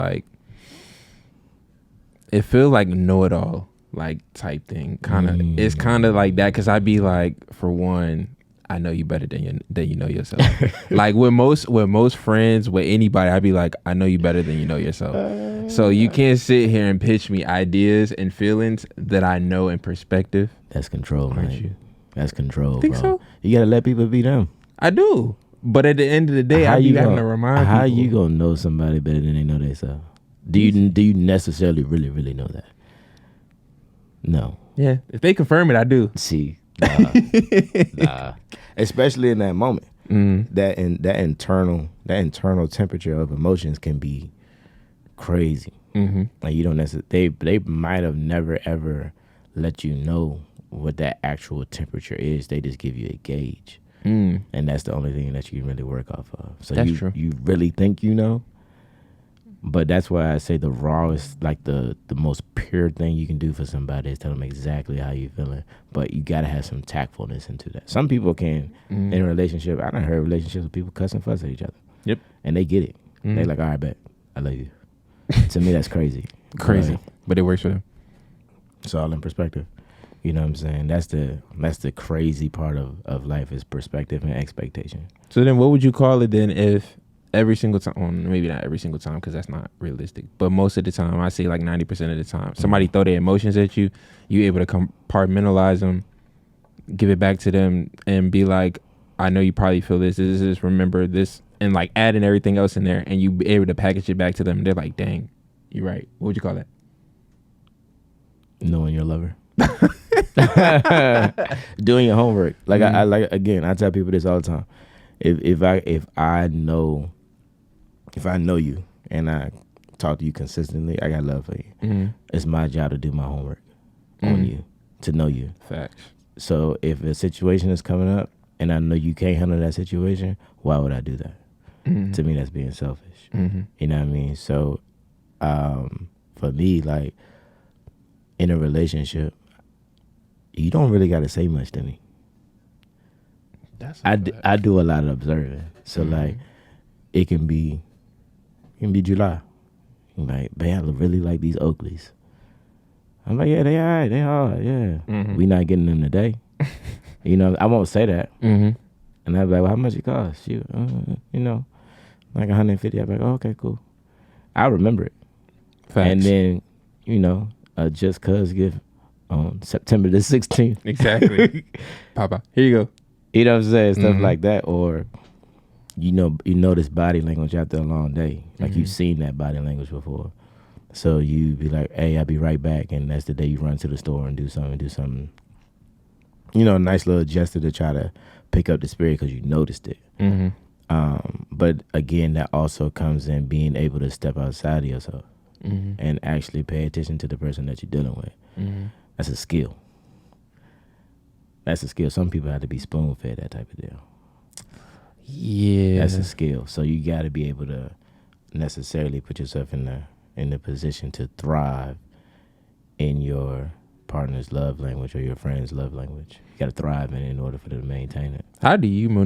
like, it feels like know-it-all like type thing. Kind of, it's kind of like that because I'd be like, for one, I know you better than you know yourself. Like with most friends, with anybody, I'd be like, I know you better than you know yourself. So you can't sit here and pitch me ideas and feelings that I know in perspective. That's control, man. You? That's control, Think bro. So? You gotta let people be them. I do, but at the end of the day, I be having to remind people. How you gonna know somebody better than they know themselves? Do you necessarily really know that? No. Yeah, if they confirm it, I do. See, nah. Especially in that moment, that internal temperature of emotions can be crazy. Like you don't necessarily. They might have never ever let you know what that actual temperature is. They just give you a gauge, and that's the only thing that you can really work off of. So that's true. You really think you know. But that's why I say the rawest, like the most pure thing you can do for somebody is tell them exactly how you feeling. But you gotta have some tactfulness into that. Some people can in a relationship. I done heard relationships with people cuss and fuss at each other. Yep. And they get it. They like, all right, bet I love you. To me, that's crazy. Crazy, but it works for them. It's all in perspective. You know what I'm saying? That's the crazy part of life is perspective and expectation. So then, what would you call it then if every single time, well, maybe not every single time because that's not realistic, but most of the time, I say like 90% of the time, somebody throw their emotions at you, you able to compartmentalize them, give it back to them, and be like, I know you probably feel this, remember this, and like adding everything else in there, and you be able to package it back to them. They're like, dang, you're right. What would you call that? Knowing your lover. Doing your homework. Like I like, again, I tell people this all the time. If I know you and I talk to you consistently, I got love for you. It's my job to do my homework on you, to know you. Facts. So if a situation is coming up and I know you can't handle that situation, why would I do that? To me, that's being selfish. You know what I mean? So for me, like in a relationship, you don't really got to say much to me. I do a lot of observing. So like it can be July. I'm like, babe, I really like these Oakleys. I'm like, yeah, they all right. They all right, yeah. We not getting them today. You know, I won't say that. And I'll be like, well, how much it cost? You know, like 150. I'll be like, oh, okay, cool. I remember it. Facts. And then, you know, just cuz gift on September the 16th. Exactly. Papa, here you go. You know what I'm saying? Stuff like that. Or, you know this body language after a long day. Like you've seen that body language before. So you be like, hey, I'll be right back. And that's the day you run to the store and do something. You know, a nice little gesture to try to pick up the spirit because you noticed it. But again, that also comes in being able to step outside of yourself and actually pay attention to the person that you're dealing with. That's a skill. That's a skill. Some people have to be spoon-fed, that type of deal. Yeah. That's a skill. So you got to be able to necessarily put yourself in the position to thrive in your partner's love language or your friend's love language. You got to thrive in order for them to maintain it. How do you maneuver